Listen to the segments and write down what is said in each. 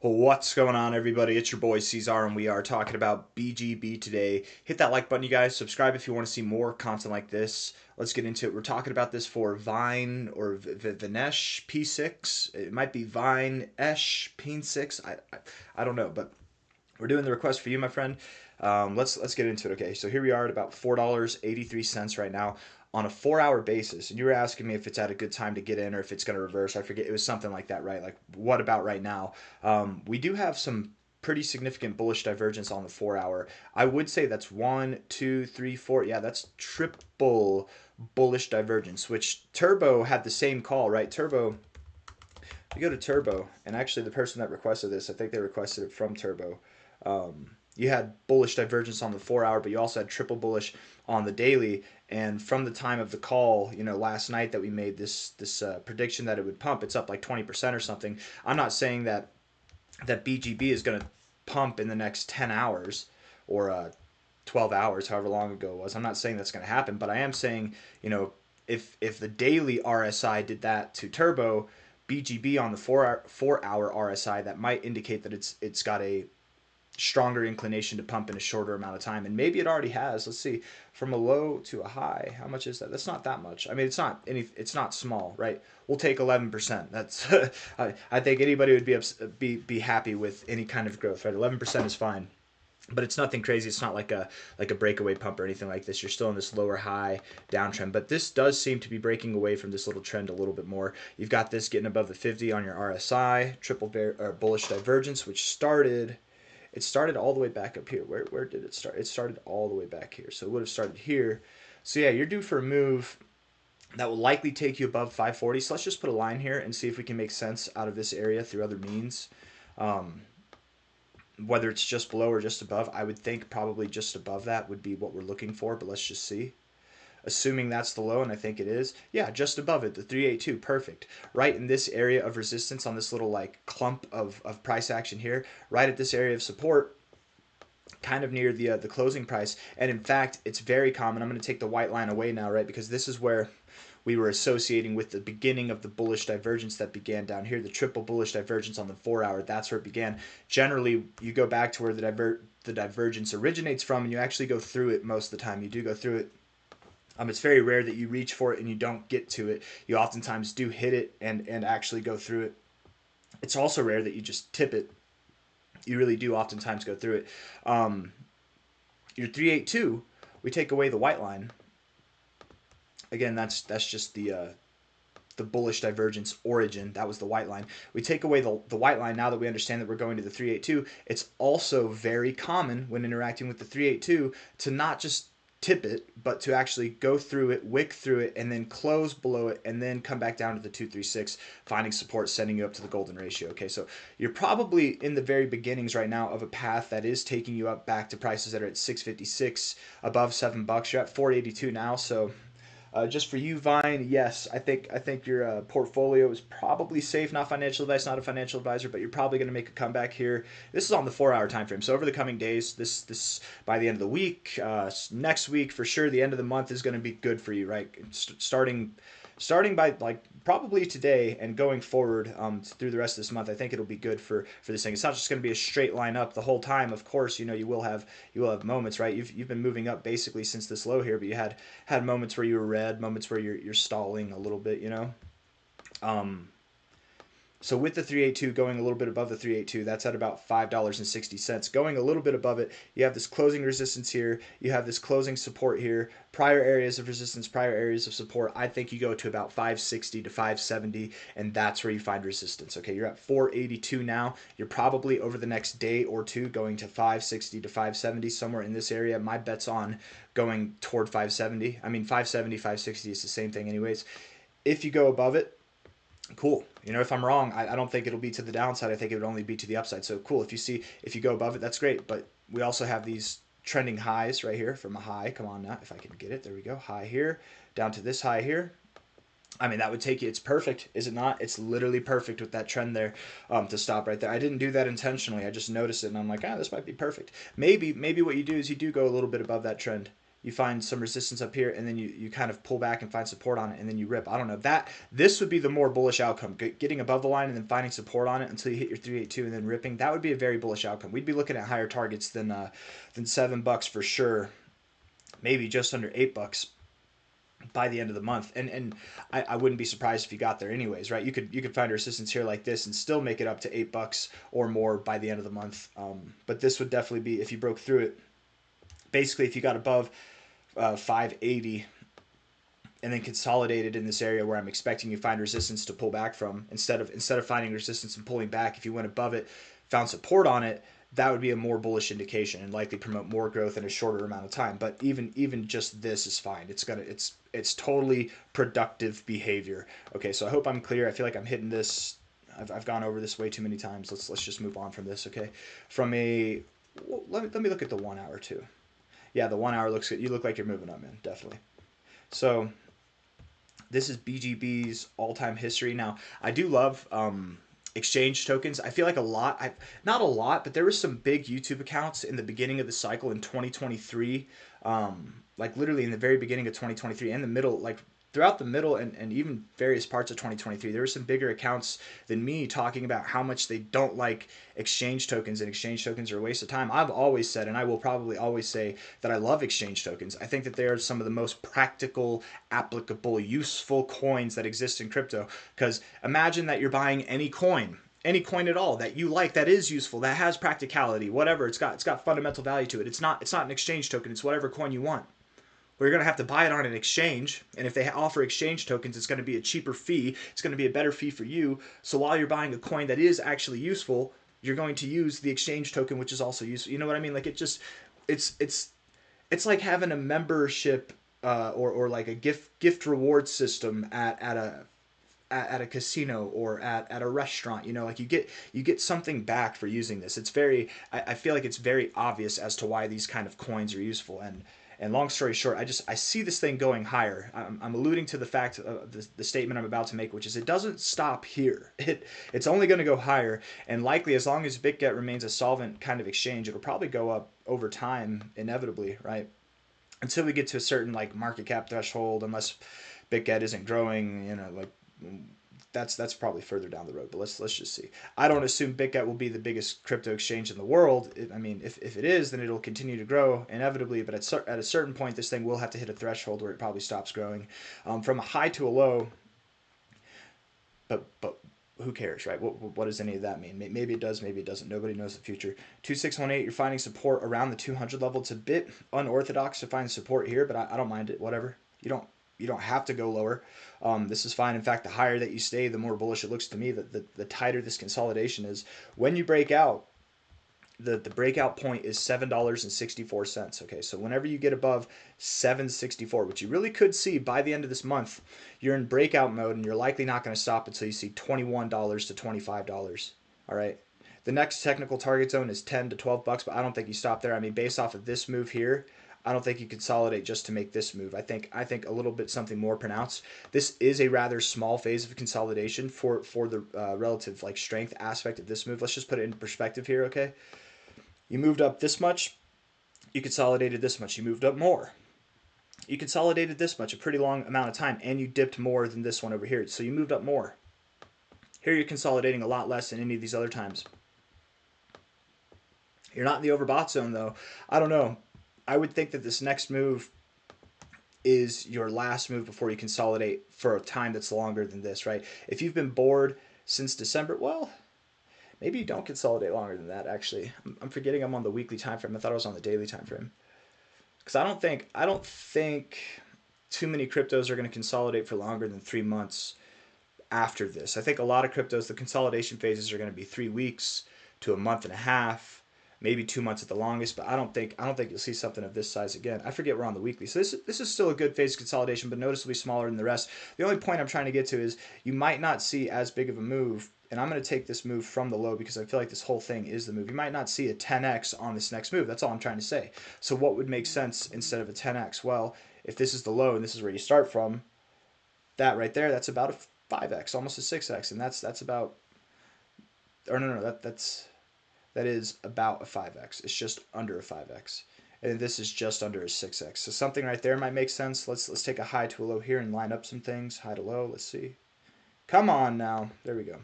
What's going on, everybody? It's your boy C-Zar, and we are talking about BGB today. Hit that like button, you guys. Subscribe if you want to see more content like this. Let's get into it. We're talking about this for Vine or Vinesh P6. It might be Vine Esh P6. I don't know, but we're doing the request for you, my friend. Let's get into it. Okay, so here we are at about $4.83 right now on a 4 hour basis. And you were asking me if it's at a good time to get in or if it's going to reverse. I forget. It was something like that, right? Like, what about right now? We do have some pretty significant bullish divergence on the 4 hour. I would say that's one, two, three, four. Yeah, that's triple bullish divergence, which Turbo had the same call, right? Turbo, if you go to Turbo, and actually the person that requested this, I think they requested it from Turbo. You had bullish divergence on the 4 hour, but you also had triple bullish on the daily. And from the time of the call, last night that we made this prediction that it would pump, it's up like 20% or something. I'm not saying that BGB is going to pump in the next 10 hours or 12 hours, however long ago it was. I'm not saying that's going to happen, but I am saying, if the daily RSI did that to Turbo, BGB on the 4 hour RSI, that might indicate that it's got a stronger inclination to pump in a shorter amount of time, and maybe it already has. Let's see, from a low to a high, how much is that? That's not that much. I mean, it's not small, right? We'll take 11%. That's I think anybody would be happy with any kind of growth, right? 11% is fine, but it's nothing crazy. It's not like a breakaway pump or anything like this. You're still in this lower high downtrend, but this does seem to be breaking away from this little trend a little bit more. You've got this getting above the 50 on your RSI, triple bullish divergence, which started all the way back up here. Where did it start? It started all the way back here. So it would have started here. So yeah, you're due for a move that will likely take you above 540. So let's just put a line here and see if we can make sense out of this area through other means. Whether it's just below or just above, I would think probably just above that would be what we're looking for, but let's just see. Assuming that's the low, and I think it is, yeah, just above it, the 382, perfect. Right in this area of resistance on this little like clump of price action here, right at this area of support, kind of near the closing price. And in fact, it's very common. I'm going to take the white line away now, right, because this is where we were associating with the beginning of the bullish divergence that began down here, the triple bullish divergence on the 4 hour. That's where it began. Generally, you go back to where the divergence originates from, and you actually go through it most of the time. You do go through it. It's very rare that you reach for it and you don't get to it. You oftentimes do hit it and actually go through it. It's also rare that you just tip it. You really do oftentimes go through it. Your 382, we take away the white line. Again, that's just the bullish divergence origin. That was the white line. We take away the white line now that we understand that we're going to the 382. It's also very common when interacting with the 382 to not just tip it, but to actually go through it, wick through it, and then close below it, and then come back down to the 236, finding support, sending you up to the golden ratio. Okay, so you're probably in the very beginnings right now of a path that is taking you up back to prices that are at 656, above $7. You're at 482 now, so just for you, Vine, yes, I think your portfolio is probably safe. Not financial advice, not a financial advisor, but you're probably going to make a comeback here. This is on the 4 hour time frame. So over the coming days, this by the end of the week, next week for sure, the end of the month is going to be good for you, right? Starting by like probably today and going forward through the rest of this month, I think it'll be good for this thing. It's not just going to be a straight line up the whole time. Of course, you will have moments, right? You've been moving up basically since this low here, but you had moments where you were red, moments where you're stalling a little bit, Um, so with the 382 going a little bit above the 382, that's at about $5.60. Going a little bit above it, you have this closing resistance here, you have this closing support here, prior areas of resistance, prior areas of support. I think you go to about 560 to 570, and that's where you find resistance. Okay, you're at 482 now. You're probably over the next day or two going to 560 to 570, somewhere in this area. My bet's on going toward 570. I mean, 570, 560 is the same thing anyways. If you go above it, cool. If I'm wrong, I don't think it'll be to the downside. I think it would only be to the upside. So cool. If you go above it, that's great. But we also have these trending highs right here from a high. Come on now, if I can get it. There we go. High here, down to this high here. I mean, that would take you. It's perfect, is it not? It's literally perfect with that trend there to stop right there. I didn't do that intentionally. I just noticed it, and I'm like, this might be perfect. Maybe what you do is you do go a little bit above that trend. you find some resistance up here, and then you kind of pull back and find support on it, and then you rip. I don't know. This would be the more bullish outcome. Getting above the line and then finding support on it until you hit your 382 and then ripping. That would be a very bullish outcome. We'd be looking at higher targets than $7 for sure. Maybe just under $8 by the end of the month, and I wouldn't be surprised if you got there anyways, right? You could find a resistance here like this and still make it up to $8 or more by the end of the month. But this would definitely be, if you broke through it, basically if you got above 580 and then consolidated in this area where I'm expecting you find resistance to pull back from, instead of finding resistance and pulling back, if you went above it, found support on it, that would be a more bullish indication and likely promote more growth in a shorter amount of time. But even just this is fine. It's totally productive behavior. Okay, so I hope I'm clear. I feel like I'm hitting this. I've gone over this way too many times. Let's just move on from this. Okay, let me look at the 1 hour too. Yeah, the 1 hour looks good. You look like you're moving up, man. Definitely. So this is BGB's all-time history. Now I do love exchange tokens. I feel like not a lot, but there were some big YouTube accounts in the beginning of the cycle in 2023, like literally in the very beginning of 2023 and the middle, like throughout the middle and even various parts of 2023, there were some bigger accounts than me talking about how much they don't like exchange tokens and exchange tokens are a waste of time. I've always said, and I will probably always say, that I love exchange tokens. I think that they are some of the most practical, applicable, useful coins that exist in crypto. Because imagine that you're buying any coin at all that you like, that is useful, that has practicality, whatever. It's got fundamental value to it. It's not an exchange token. It's whatever coin you want. Well, you're going to have to buy it on an exchange, and if they offer exchange tokens, it's going to be a cheaper fee. It's going to be a better fee for you. So while you're buying a coin that is actually useful, you're going to use the exchange token, which is also useful. You know what I mean? Like it's like having a membership or like a gift reward system at a casino or at a restaurant. You know, like you get something back for using this. I feel like it's very obvious as to why these kind of coins are useful. And long story short, I see this thing going higher. I'm alluding to the fact the statement I'm about to make, which is it doesn't stop here. It's only going to go higher, and likely as long as BitGet remains a solvent kind of exchange, it'll probably go up over time inevitably, right? Until we get to a certain like market cap threshold, unless BitGet isn't growing, you know, like that's probably further down the road. But let's just see. I don't assume BitGet will be the biggest crypto exchange in the world. I mean, if it is, then it'll continue to grow inevitably. But at a certain point, this thing will have to hit a threshold where it probably stops growing from a high to a low. But who cares, right? What does any of that mean? Maybe it does, maybe it doesn't. Nobody knows the future. 2618, you're finding support around the 200 level. It's a bit unorthodox to find support here, but I don't mind it. Whatever. You don't have to go lower. This is fine. In fact, the higher that you stay, the more bullish it looks to me. The tighter this consolidation is. When you break out, the breakout point is $7.64. Okay, so whenever you get above 764, which you really could see by the end of this month, you're in breakout mode, and you're likely not going to stop until you see $21 to $25. All right. The next technical target zone is 10 to $12, but I don't think you stop there. I mean, based off of this move here, I don't think you consolidate just to make this move. I think a little bit something more pronounced. This is a rather small phase of consolidation for the relative like strength aspect of this move. Let's just put it in perspective here, okay? You moved up this much, you consolidated this much, you moved up more. You consolidated this much, a pretty long amount of time, and you dipped more than this one over here. So you moved up more. Here you're consolidating a lot less than any of these other times. You're not in the overbought zone though. I don't know. I would think that this next move is your last move before you consolidate for a time that's longer than this, right? If you've been bored since December, well, maybe you don't consolidate longer than that, actually. I'm forgetting I'm on the weekly time frame. I thought I was on the daily time frame. Because I don't think too many cryptos are going to consolidate for longer than 3 months after this. I think a lot of cryptos, the consolidation phases are going to be 3 weeks to a month and a half, maybe 2 months at the longest, but I don't think you'll see something of this size again. I forget we're on the weekly. So this is still a good phase of consolidation, but noticeably smaller than the rest. The only point I'm trying to get to is you might not see as big of a move, and I'm going to take this move from the low because I feel like this whole thing is the move. You might not see a 10x on this next move. That's all I'm trying to say. So what would make sense instead of a 10x? Well, if this is the low and this is where you start from, that right there, that's about a 5x, almost a 6x, and that's about, or no, that is about a 5x. It's just under a 5x. and this is just under a 6x. So something right there might make sense. Let's take a high to a low here and line up some things. High to low, let's see. Come on now. There we go.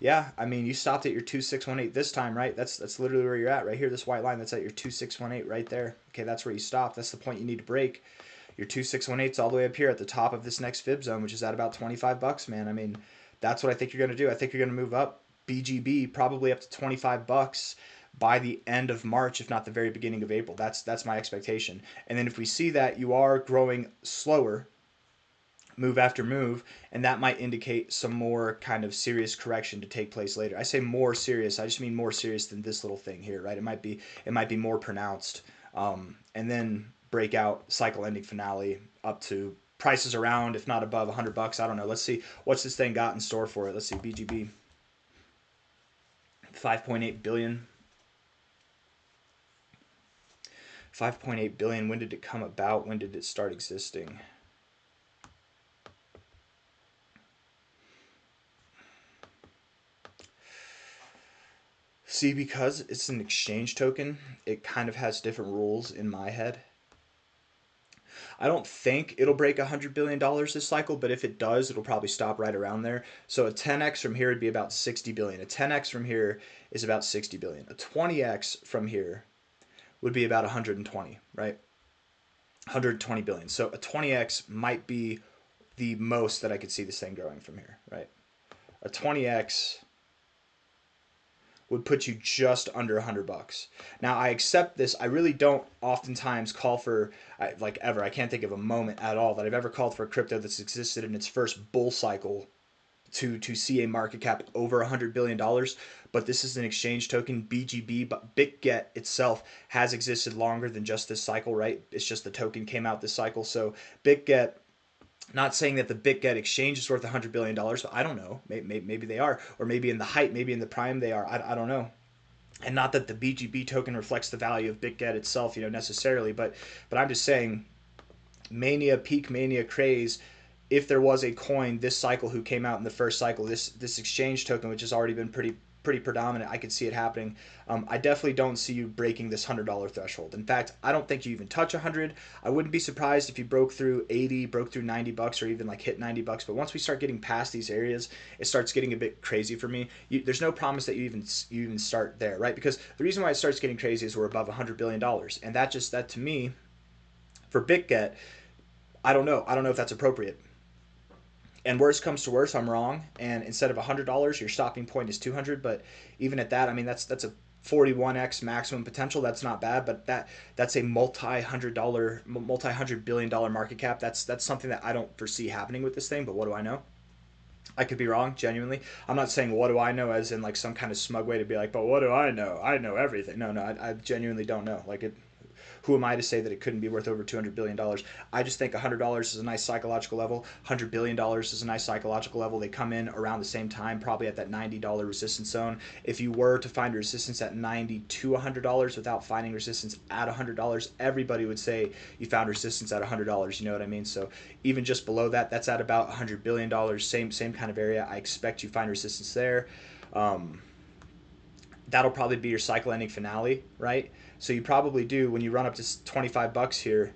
Yeah, I mean, you stopped at your 2618 this time, right? That's literally where you're at right here. This white line, that's at your 2618 right there. Okay, that's where you stop. That's the point you need to break. Your 2618 is all the way up here at the top of this next fib zone, which is at about 25 bucks, man. I mean, that's what I think you're going to do. I think you're going to move up BGB probably up to 25 bucks by the end of March, if not the very beginning of April. That's my expectation. And then if we see that you are growing slower, move after move, and that might indicate some more kind of serious correction to take place later. I say more serious, I just mean more serious than this little thing here, right? It might be more pronounced, and then breakout cycle ending finale up to prices around, if not above 100 bucks. I don't know. Let's see what's this thing got in store for it. Let's see, BGB 5.8 billion. 5.8 billion. When did it come about? When did it start existing? See, because it's an exchange token, it kind of has different rules in my head. I don't think it'll break $100 billion this cycle, but if it does, it'll probably stop right around there. So a 10x from here would be about 60 billion. A 10x from here is about 60 billion. A 20x from here would be about 120, right? 120 billion. So a 20x might be the most that I could see this thing growing from here, right? A 20x would put you just under 100 bucks. Now, I accept this. I really don't oftentimes call for, like ever, I can't think of a moment at all that I've ever called for a crypto that's existed in its first bull cycle to see a market cap over $100 billion. But this is an exchange token, BGB, but BitGet itself has existed longer than just this cycle, right? It's just the token came out this cycle. So BitGet, not saying that the BitGet exchange is worth $100 billion, but I don't know. Maybe they are. Or maybe in the height, maybe in the prime they are. I don't know. And not that the BGB token reflects the value of BitGet itself, necessarily. But I'm just saying, mania, peak mania craze, if there was a coin this cycle who came out in the first cycle, this exchange token, which has already been pretty predominant, I could see it happening. I definitely don't see you breaking this $100 threshold. In fact, I don't think you even touch 100. I wouldn't be surprised if you broke through 80, broke through 90 bucks, or even like hit 90 bucks. But once we start getting past these areas, it starts getting a bit crazy for me. There's no promise that you even start there, right? Because the reason why it starts getting crazy is we're above $100 billion, and that to me, for BitGet, I don't know. I don't know if that's appropriate. And worst comes to worst, I'm wrong, and instead of $100, your stopping point is 200. But even at that, I mean, that's a 41x maximum potential. That's not bad, but that's a multi-hundred billion dollar market cap. That's something that I don't foresee happening with this thing. But what do I know? I could be wrong, genuinely. I'm not saying what do I know as in like some kind of smug way to be like, but what do I know? I know everything. No, I genuinely don't know. Like it. Who am I to say that it couldn't be worth over $200 billion? I just think $100 is a nice psychological level. $100 billion is a nice psychological level. They come in around the same time, probably at that $90 resistance zone. If you were to find resistance at $90 to $100 without finding resistance at $100, everybody would say you found resistance at $100. You know what I mean? So even just below that, that's at about $100 billion, same kind of area. I expect you find resistance there. That'll probably be your cycle ending finale, right? So you probably do, when you run up to 25 bucks here,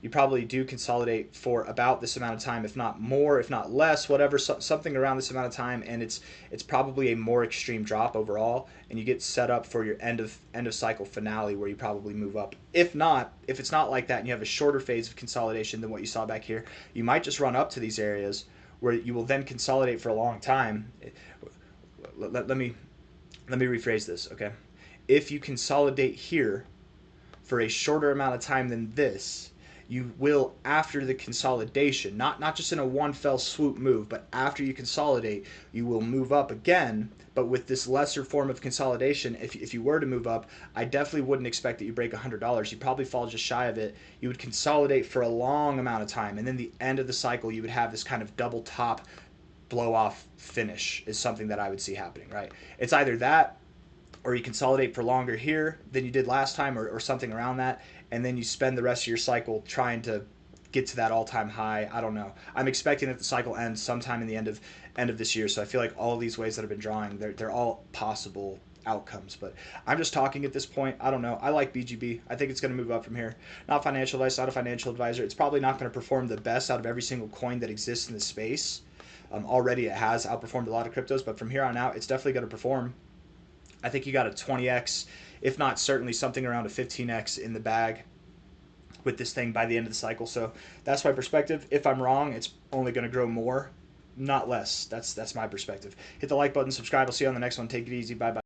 you probably do consolidate for about this amount of time, if not more, if not less, whatever, something around this amount of time, and it's probably a more extreme drop overall, and you get set up for your end of cycle finale where you probably move up. If it's not like that and you have a shorter phase of consolidation than what you saw back here, you might just run up to these areas where you will then consolidate for a long time. Let me rephrase this, okay? If you consolidate here for a shorter amount of time than this, you will, after the consolidation, not just in a one fell swoop move, but after you consolidate, you will move up again, but with this lesser form of consolidation. If you were to move up, I definitely wouldn't expect that you break $100. You'd probably fall just shy of it. You would consolidate for a long amount of time, and then the end of the cycle, you would have this kind of double top blow off finish is something that I would see happening, right? It's either that, or you consolidate for longer here than you did last time, or something around that, and then you spend the rest of your cycle trying to get to that all-time high. I don't know. I'm expecting that the cycle ends sometime in the end of this year, so I feel like all of these ways that I've been drawing, they're all possible outcomes. But I'm just talking at this point. I don't know. I like BGB. I think it's going to move up from here. Not financial advice, not a financial advisor. It's probably not going to perform the best out of every single coin that exists in the space. Already it has outperformed a lot of cryptos, but from here on out, it's definitely going to perform. I think you got a 20x, if not certainly something around a 15x in the bag with this thing by the end of the cycle. So that's my perspective. If I'm wrong, it's only going to grow more, not less. That's my perspective. Hit the like button, subscribe. I'll see you on the next one. Take it easy. Bye bye.